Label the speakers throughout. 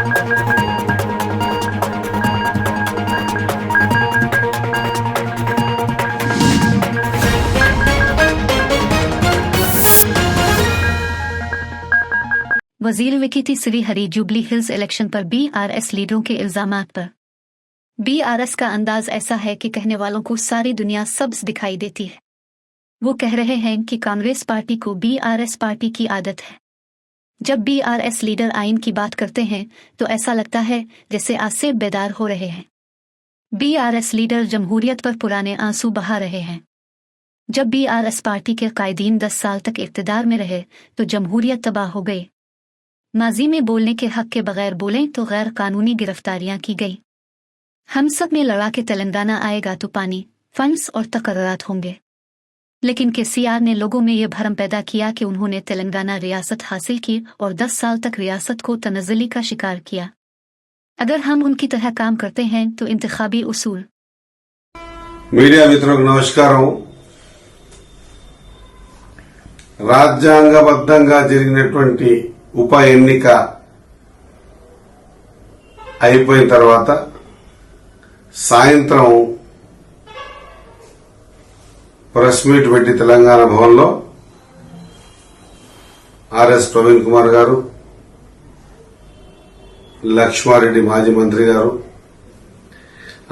Speaker 1: वजीर विकिटी Shri Hari jubilee hills election पर BRS लीडरों के इल्जामात पर। बीआरएस का अंदाज ऐसा है कि कहने वालों को सारी दुनिया सब्ज दिखाई देती है। वो कह रहे हैं कि कांग्रेस पार्टी को बीआरएस पार्टी की आदत है। जब बीआरएस लीडर आइन की बात करते हैं तो ऐसा लगता है जैसे आज से बेदार हो रहे हैं। बीआरएस लीडर जमहूरियत पर पुराने आंसू बहा रहे हैं। जब बीआरएस पार्टी के कायदीन 10 साल तक इक़्तिदार में रहे तो जमहूरियत तबाह हो गई। माजी में बोलने के हक के बगैर बोलें तो गैर कानूनी गिरफ्तारियां की गई। हम सब में लड़ा के तेलंगाना आएगा तो पानी, फंड्स और तकर्रात होंगे। लेकिन केसीआर ने लोगों में ये भरम पैदा किया कि उन्होंने तेलंगाना रियासत हासिल की और 10 साल तक रियासत को तनज़्ज़ुली का शिकार किया। अगर हम उनकी तरह काम करते हैं तो इंतखाबी उसूल।
Speaker 2: मीडिया मित्रों को नमस्कार। రాజ్యాంగబద్ధంగా జరిగినటువంటి ఉప ఎన్నిక అయిపోయిన తర్వాత సాయంత్రం ప్రెస్ మీట్ పెట్టి తెలంగాణ భవన్లో ఆర్ఎస్ ప్రవీణ్ కుమార్ గారు, లక్ష్మారెడ్డి మాజీ మంత్రి గారు,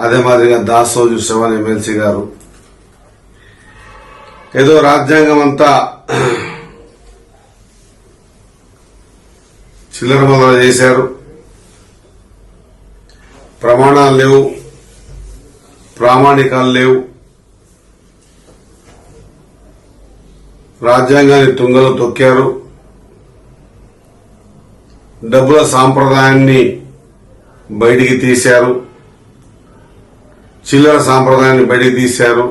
Speaker 2: అదే మాదిరిగా దాసోజు శ్రవణ్ ఎమ్మెల్సీ గారు ఏదో రాజ్యాంగం అంతా చిల్లరమల్లర చేశారు, ప్రమాణాలు లేవు, ప్రామాణికాలు లేవు, రాజ్యాంగాన్ని తుంగలో తొక్కారు, డబ్బుల సాంప్రదాయాన్ని బయటికి తీశారు, చిల్లర సాంప్రదాయాన్ని బయటికి తీశారు.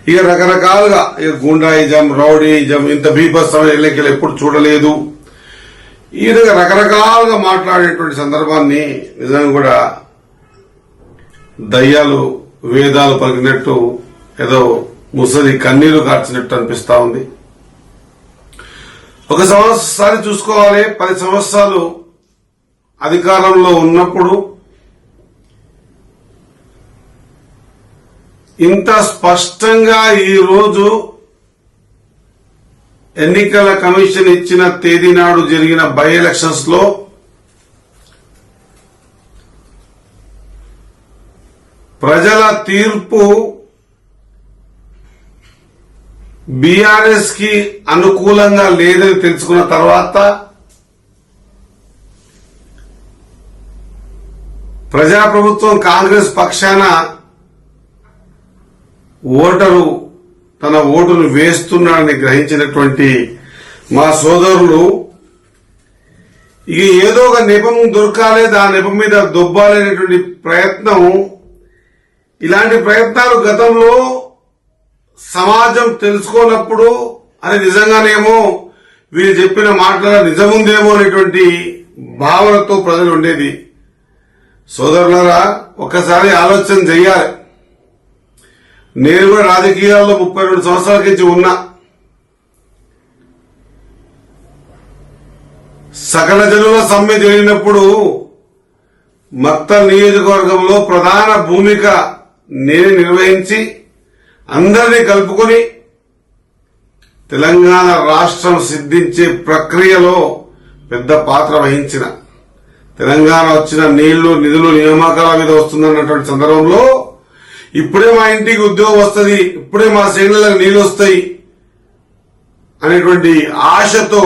Speaker 2: ఇక రకరకాలుగా గుండాయిజం, రౌడీయిజం ఇంత బీభత్సమైన ఎన్నికలు ఎప్పుడు చూడలేదు. ఈ విధంగా రకరకాలుగా మాట్లాడేటువంటి సందర్భాన్ని నిజంగా కూడా దయ్యాలు వేదాలు పలికినట్టు ఏదో ముసలి కన్నీరు కార్చినట్టు అనిపిస్తా ఉంది. ఒకసారి చూసుకోవాలి, 10 సంవత్సరాలు అధికారంలో ఉన్నప్పుడు ఇంత స్పష్టంగా ఈ రోజు ఎన్నికల కమిషన్ ఇచ్చిన తేదీ నాడు జరిగిన బై ఎలక్షన్స్ లో ప్రజల తీర్పు బీఆర్ఎస్ కి అనుకూలంగా లేదని తెలుసుకున్న తర్వాత ప్రజాప్రభుత్వం కాంగ్రెస్ పక్షాన ఓటరు తన ఓటును వేస్తున్నాడని గ్రహించినటువంటి మా సోదరులు ఇక ఏదో ఒక నెపం దొరకాలి, ఆ నెపం మీద దొబ్బాలనేటువంటి ప్రయత్నం, ఇలాంటి ప్రయత్నాలు గతంలో సమాజం తెలుసుకోనప్పుడు అది నిజంగానేమో వీళ్ళు చెప్పిన మాటల నిజముందేమో అనేటువంటి భావనతో ప్రజలు ఉండేది. సోదరులారా, ఒక్కసారి ఆలోచన చెయ్యాలి. నేను కూడా రాజకీయాల్లో 32 సంవత్సరాల నుంచి ఉన్నా. సకల జనుల సమ్మె జరిగినప్పుడు మక్తల్ నియోజకవర్గంలో ప్రధాన భూమిక నేను నిర్వహించి అందరినీ కలుపుకొని తెలంగాణ రాష్ట్రం సిద్ధించే ప్రక్రియలో పెద్ద పాత్ర వహించిన, తెలంగాణ వచ్చిన నీళ్లు, నిధులు, నియామకాల మీద వస్తుందన్నటువంటి సందర్భంలో ఇప్పుడే మా ఇంటికి ఉద్యోగం వస్తుంది, ఇప్పుడే మా శ్రేణులకు నీళ్లు వస్తాయి అనేటువంటి ఆశతో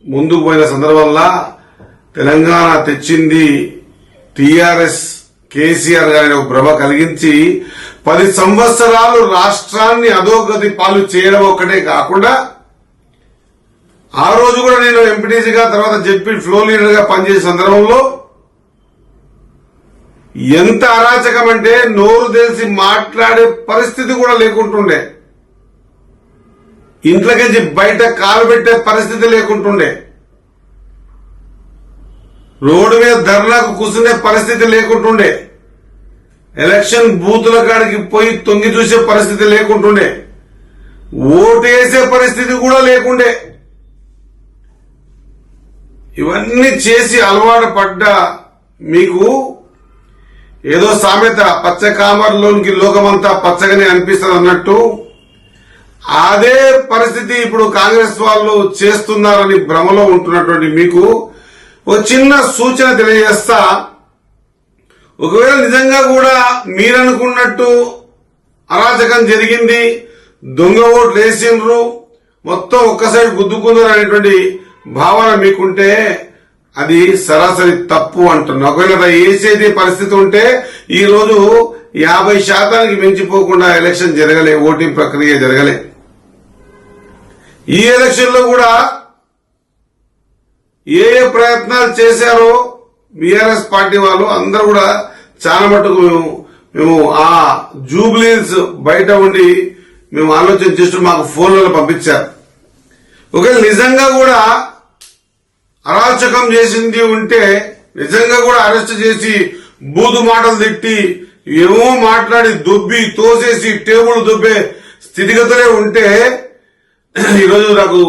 Speaker 2: ముందుకు పోయిన సందర్భంలో తెలంగాణ తెచ్చింది టీఆర్ఎస్, కేసీఆర్ గారిని ఒక భ్రమ కలిగించి 10 సంవత్సరాలు రాష్ట్రాన్ని అధోగతి పాలు చేయడం ఒక్కటే కాకుండా ఆ రోజు కూడా నేను ఎంపీటీసీగా తర్వాత జెడ్పీ ఫ్లో లీడర్ గా పనిచేసే సందర్భంలో ఎంత అరాచకం అంటే నోరు తెలిసి మాట్లాడే పరిస్థితి కూడా లేకుంటుండే, ఇంట్లోకి బయట కాలు పెట్టే పరిస్థితి లేకుంటుండే, రోడ్డు మీద ధర్నాకు కూర్చునే పరిస్థితి లేకుంటుండే, ఎలక్షన్ బూతుల కాడికి పోయి తొంగి చూసే పరిస్థితి లేకుంటుండే, ఓటేసే పరిస్థితి కూడా లేకుండే. ఇవన్నీ చేసి అలవాటు పడ్డ మీకు ఏదో సామెత పచ్చ కామర్లోనికి లోకమంతా పచ్చగానే అనిపిస్తుంది అన్నట్టు అదే పరిస్థితి ఇప్పుడు కాంగ్రెస్ వాళ్ళు చేస్తున్నారని భ్రమలో ఉంటున్నటువంటి మీకు ఒక చిన్న సూచన తెలియజేస్తా. ఒకవేళ నిజంగా కూడా మీరనుకున్నట్టు అరాచకం జరిగింది, దొంగ ఓట్లు వేసిండ్రు, మొత్తం ఒక్క సైడ్ గుద్దుకున్నారు అనేటువంటి భావన మీకుంటే అది సరాసరి తప్పు అంటున్నా. ఒకవేళ వేసేది పరిస్థితి ఉంటే ఈ రోజు 50% మించిపోకుండా ఎలక్షన్ జరగలే, ఓటింగ్ ప్రక్రియ జరగలే. ఈ ఎలక్షన్ లో కూడా ఏ ప్రయత్నాలు చేశారో బీఆర్ఎస్ పార్టీ వాళ్ళు అందరూ కూడా చాలా మటుకు మేము ఆ జూబ్లీస్ బయట ఉండి మేము ఆలోచన చేస్తూ మాకు ఫోన్లలో పంపించారు. ఒకవేళ నిజంగా కూడా అరాచకం చేసింది ఉంటే, నిజంగా కూడా అరెస్ట్ చేసి బూదు మాటలు తిట్టి ఏమో మాట్లాడి దొబ్బి తోసేసి టేబుల్ దొబ్బే స్థితిగతులే ఉంటే ఈరోజు నాకు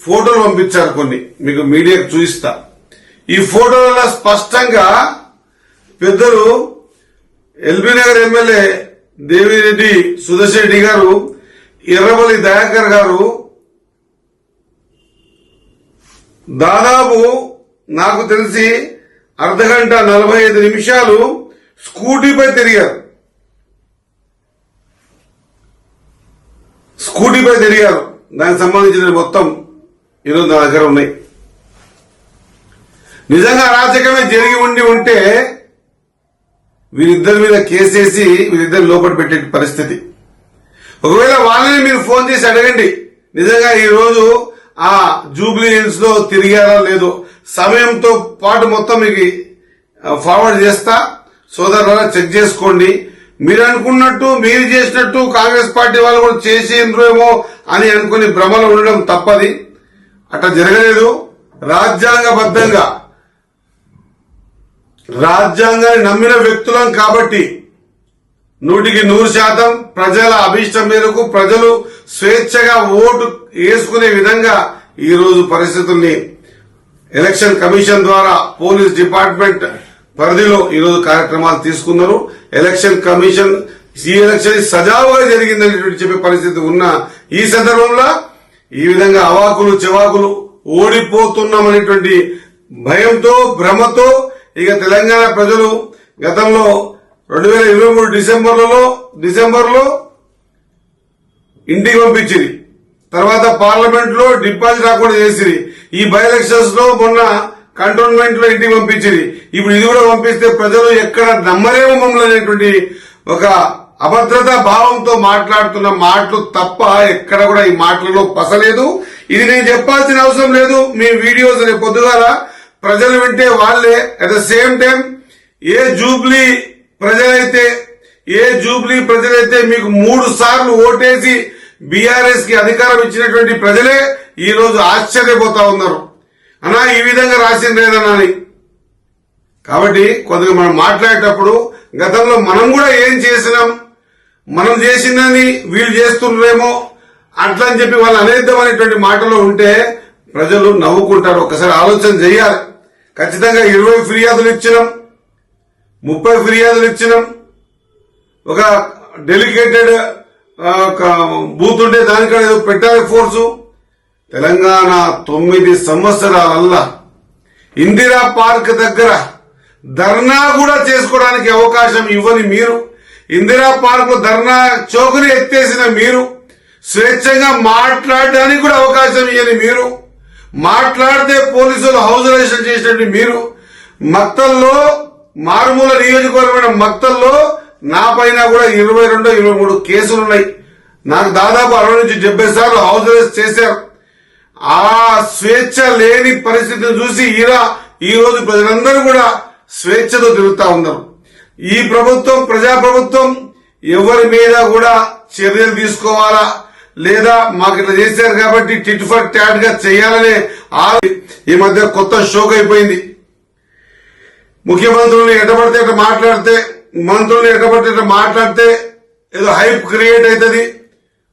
Speaker 2: ఫోటోలు పంపించారు కొన్ని, మీకు మీడియాకు చూపిస్తా. ఈ ఫోటోలలో స్పష్టంగా పెద్దలు ఎల్బీ నగర్ ఎమ్మెల్యే దేవిరెడ్డి సుదర్శన్ రెడ్డి గారు, ఎర్రబల్లి దయాకర్ గారు దాదాపు నాకు తెలిసి అర్ధగంట 45 నిమిషాలు స్కూటీపై తిరిగారు. దానికి సంబంధించిన మొత్తం ఈరోజు నా దగ్గర ఉన్నాయి. నిజంగా అరాచకమే జరిగి ఉంటే వీరిద్దరి మీద కేసేసి వీరిద్దరు లోపల పెట్టే పరిస్థితి. ఒకవేళ వాళ్ళని మీరు ఫోన్ చేసి అడగండి, నిజంగా ఈ రోజు ఆ జూబ్లీ హిల్స్ లో తిరిగారా లేదో సమయంతో పాటు మొత్తం మీకు ఫార్వర్డ్ చేస్తా. సోదరులారా చెక్ చేసుకోండి. మీరు అనుకున్నట్టు మీరు చేసినట్టు కాంగ్రెస్ పార్టీ వాళ్ళు కూడా చేసేంద్రేమో అని అనుకుని భ్రమలో ఉండడం తప్పది. అట్లా జరగలేదు. రాజ్యాంగాన్ని నమ్మిన వ్యక్తులం కాబట్టి 100% ప్రజల అభీష్టం మేరకు ప్రజలు స్వేచ్ఛగా ఓటు వేసుకునే విధంగా ఈ రోజు పరిస్థితుల్ని ఎలక్షన్ కమిషన్ ద్వారా పోలీస్ డిపార్ట్మెంట్ పరిధిలో ఈరోజు కార్యక్రమాలు తీసుకున్నారు. ఎలక్షన్ కమిషన్ ఈ ఎలక్షన్ సజావుగా జరిగిందని చెప్పే పరిస్థితి ఉన్న ఈ సందర్భంలో ఈ విధంగా అవాకులు చెవాకులు ఓడిపోతున్నామనేటువంటి భయంతో భ్రమతో ఇక తెలంగాణ ప్రజలు గతంలో 2023 డిసెంబర్లో ఇంటికి పంపించింది. తర్వాత పార్లమెంట్ లో డిపాజిట్ రాకుండా చేసింది. ఈ బై ఎలక్షన్స్ లో మొన్న కంటోన్మెంట్ లో ఇంటికి పంపించింది. ఇప్పుడు ఇది కూడా పంపిస్తే ప్రజలు ఎక్కడ నమ్మలేమో మమ్మల్ని అనేటువంటి ఒక అభద్రతా భావంతో మాట్లాడుతున్న మాటలు తప్ప ఎక్కడ కూడా ఈ మాటలలో పసలేదు. ఇది నేను చెప్పాల్సిన అవసరం లేదు. మీ వీడియోస్ రేపు పొద్దుగాల ప్రజలు వింటే వాళ్లే. At the same time A Jubilee ప్రజలైతే మీకు 3 సార్లు ఓటేసి బీఆర్ఎస్ కి అధికారం ఇచ్చినటువంటి ప్రజలే ఈ రోజు ఆశ్చర్యపోతా ఉన్నారు. అన్నా ఈ విధంగా రాసిండ్రేదన్నా అని. కాబట్టి కొద్దిగా మనం మాట్లాడేటప్పుడు గతంలో మనం కూడా ఏం చేసినాం, మనం చేసిందని వీళ్ళు చేస్తున్నారేమో అట్లా అని చెప్పి వాళ్ళు అనేద్దాం అనేటువంటి మాటలో ఉంటే ప్రజలు నవ్వుకుంటారు. ఒకసారి ఆలోచన చేయాలి. ఖచ్చితంగా 20 ఫిర్యాదులు ఇచ్చినాం, 30 ఫిర్యాదులు ఇచ్చినాం. ఒక డెలికేటెడ్ బూత్ ఉంటే దానికన్నా ఏదో పెట్టాలి ఫోర్సు. తెలంగాణ 9 సంవత్సరాలల్లా ఇందిరా పార్క్ దగ్గర ధర్నా కూడా చేసుకోవడానికి అవకాశం ఇవ్వని మీరు, ఇందిరా పార్క్ ధర్నా చౌకని ఎత్తేసిన మీరు, స్వేచ్ఛంగా మాట్లాడడానికి కూడా అవకాశం ఇవ్వని మీరు, మాట్లాడితే పోలీసులు హౌస్ అరెస్ట్ చేసినట్టు మీరు, మక్తల్లో మారుమూల నియోజకవర్గమైన మక్తల్లో నా పైన కూడా 22-23 కేసులున్నాయి. నాకు దాదాపు 60 నుంచి 70 సార్లు హౌస్ అరెస్ట్ చేశారు. ఆ స్వేచ్ఛ లేని పరిస్థితిని చూసి ఈ రోజు ప్రజలందరూ కూడా స్వేచ్ఛతో తిరుగుతా ఉన్నారు. ఈ ప్రభుత్వం ప్రజాప్రభుత్వం ఎవరి మీద కూడా చర్యలు తీసుకోవాలా లేదా మాకు ఇట్లా చేశారు కాబట్టి టిట్ ఫర్ టాట్ గా చేయాలనే ఈ మధ్య కొత్త షోక్ అయిపోయింది. ముఖ్యమంత్రుల్ని ఎట్టబడితే ఇట్లా మాట్లాడితే, మంత్రుల్ని ఎట్టబడితే ఇట్లా మాట్లాడితే ఏదో హైప్ క్రియేట్ అవుతుంది.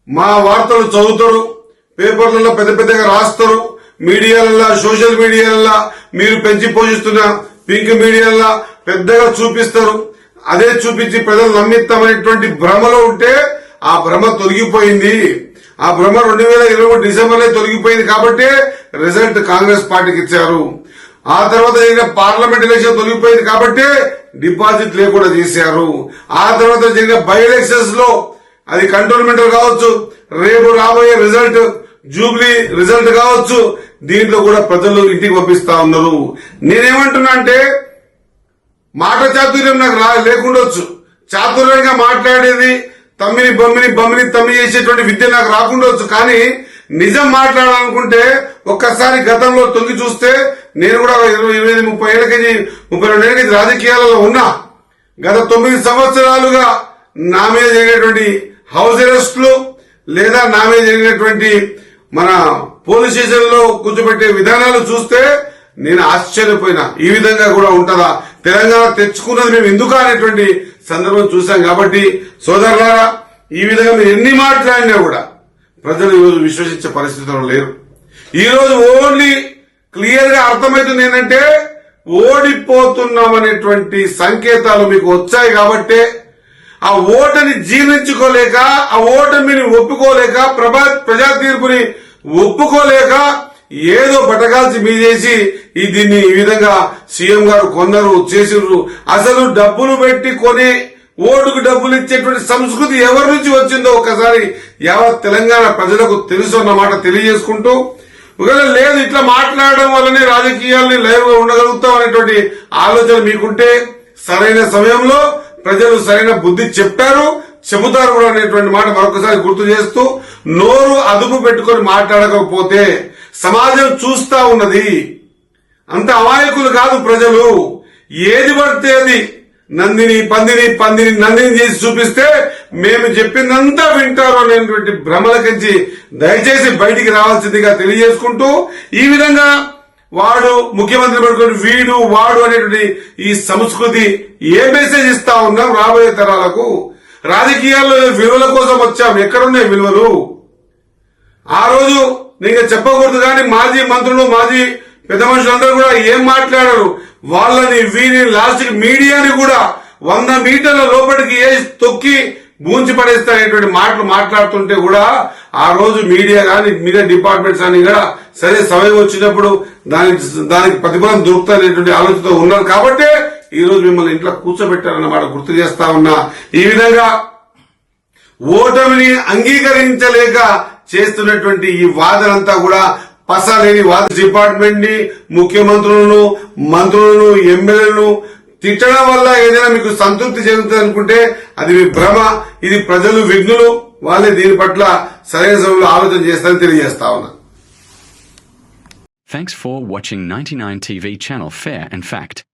Speaker 2: మా వార్తలు చదువుతారు, పేపర్లలో పెద్ద పెద్దగా రాస్తారు, మీడియాలల్లా సోషల్ మీడియాలల్లా మీరు పెంచి పోషిస్తున్న పింక్ మీడియాలల్లా పెద్దగా చూపిస్తారు. అదే చూపించి ప్రజలు నమ్మిస్తామనేటువంటి భ్రమలో ఉంటే ఆ భ్రమ తొలగిపోయింది. ఆ భ్రమ 2023 డిసెంబర్లో తొలగిపోయింది కాబట్టి రిజల్ట్ కాంగ్రెస్ పార్టీకి ఇచ్చారు. ఆ తర్వాత జరిగిన పార్లమెంట్ ఎలక్షన్ తొలగిపోయింది కాబట్టి డిపాజిట్ లేకుండా చేశారు. ఆ తర్వాత జరిగిన బై ఎలక్షన్స్ లో అది కంటోన్మెంట్ కావచ్చు, రేపు రాబోయే రిజల్ట్ జూబ్లీ రిజల్ట్ కావచ్చు, దీంట్లో కూడా ప్రజలు ఇంటికి పంపిస్తా ఉన్నారు. నేనేమంటున్నా అంటే మాట చాతుర్యం నాకు లేకుండొచ్చు, చాతుర్యంగా మాట్లాడేది తమ్మిని బమ్మిని తమ్మి చేసేటువంటి విద్య నాకు రాకుండొచ్చు. కానీ నిజం మాట్లాడాలనుకుంటే ఒక్కసారి గతంలో తొంగి చూస్తే నేను కూడా 25-30 ఏళ్ళకి 32 ఏళ్ళకి రాజకీయాలలో ఉన్నా. గత 9 సంవత్సరాలుగా నా మీద జరిగినటువంటి హౌస్ అరెస్టులు లేదా నా మీద జరిగినటువంటి మన పోలీస్ స్టేషన్ లో కూర్చోబెట్టే విధానాలు చూస్తే నేను ఆశ్చర్యపోయినా. ఈ విధంగా కూడా ఉంటుందా, తెలంగాణ తెచ్చుకున్నది మేము ఎందుకు అనేటువంటి సందర్భం చూశాం. కాబట్టి సోదరులారా, ఈ విధంగా మీరు ఎన్ని మాట్లాడినా కూడా ప్రజలు ఈరోజు విశ్వసించే పరిస్థితుల్లో లేరు. ఈ రోజు ఓన్లీ క్లియర్ గా అర్థమవుతుంది ఏంటంటే ఓడిపోతున్నామనేటువంటి సంకేతాలు మీకు వచ్చాయి. కాబట్టి ఆ ఓటని జీర్ణించుకోలేక, ఆ ఓటమిని ఒప్పుకోలేక, ప్రజా తీర్పుని ఒప్పుకోలేక ఏదో బటకాల్సి మీ చేసి దీన్ని ఈ విధంగా సీఎం గారు కొందరు చేసిర్రు. అసలు డబ్బులు పెట్టి కొని ఓటుకు డబ్బులు ఇచ్చేటువంటి సంస్కృతి ఎవరి నుంచి వచ్చిందో ఒకసారి యావత్ తెలంగాణ ప్రజలకు తెలుసు అన్నమాట తెలియజేసుకుంటూ, ఒకవేళ లేదు ఇట్లా మాట్లాడడం వల్లనే రాజకీయాల్ని లైవ్ గా ఉండగలుగుతాం అనేటువంటి ఆలోచన మీకుంటే సరైన సమయంలో ప్రజలు సరైన బుద్ధి చెప్పారు, చెబుతారు కూడా అనేటువంటి మాట మరొకసారి గుర్తు చేస్తూ, నోరు అదుపు పెట్టుకొని మాట్లాడకపోతే సమాజం చూస్తా ఉన్నది. అంత అమాయకులు కాదు ప్రజలు. ఏది పడితే అది నందిని చేసి చూపిస్తే మేము చెప్పిందంతా వింటారు అనేటువంటి భ్రమలకించి దయచేసి బయటికి రావాల్సిందిగా తెలియజేసుకుంటూ, ఈ విధంగా వాడు ముఖ్యమంత్రి పడుకొని వీడు వాడు అనేటువంటి ఈ సంస్కృతి ఏ మెసేజ్ ఇస్తా ఉన్నాం రాబోయే తరాలకు? రాజకీయాల్లో విలువల కోసం వచ్చాం, ఎక్కడున్నాయి విలువలు? ఆ రోజు నీకు చెప్పకూడదు కానీ మాజీ మంత్రులు మాజీ పెద్ద మనుషులందరూ కూడా ఏం మాట్లాడారు, వాళ్ళని వీరిని లాస్ట్ మీడియాని కూడా 100 మీటర్ల లోపలికి తొక్కి బూంచి పడేస్తారనేటువంటి మాటలు మాట్లాడుతుంటే కూడా ఆ రోజు మీడియా కానీ మీడియా డిపార్ట్మెంట్స్ అని కూడా సరే సమయం వచ్చినప్పుడు దానికి ప్రతిఫలం దొరుకుతారనేటువంటి ఆలోచనతో ఉన్నారు. కాబట్టి ఈ రోజు మిమ్మల్ని ఇంట్లో కూర్చోబెట్టారన్నమాట గుర్తు చేస్తా ఉన్నా. ఈ విధంగా ఓటమిని అంగీకరించలేక చేస్తున్నటువంటి ఈ వాదనంతా కూడా పసలేని వాద డిపార్ట్మెంట్ ని, ముఖ్యమంత్రులను, మంత్రులను, ఎమ్మెల్యేలను తిట్టడం వల్ల ఏదైనా మీకు సంతృప్తి చెందుతుంది అనుకుంటే అది మీ భ్రమ. ఇది ప్రజలు విఘ్నులు, వాళ్ళే దీని పట్ల సరైన సమయంలో ఆలోచన చేస్తారని తెలియజేస్తా ఉన్నా.
Speaker 3: Thanks for watching 99 TV channel Fair and Fact.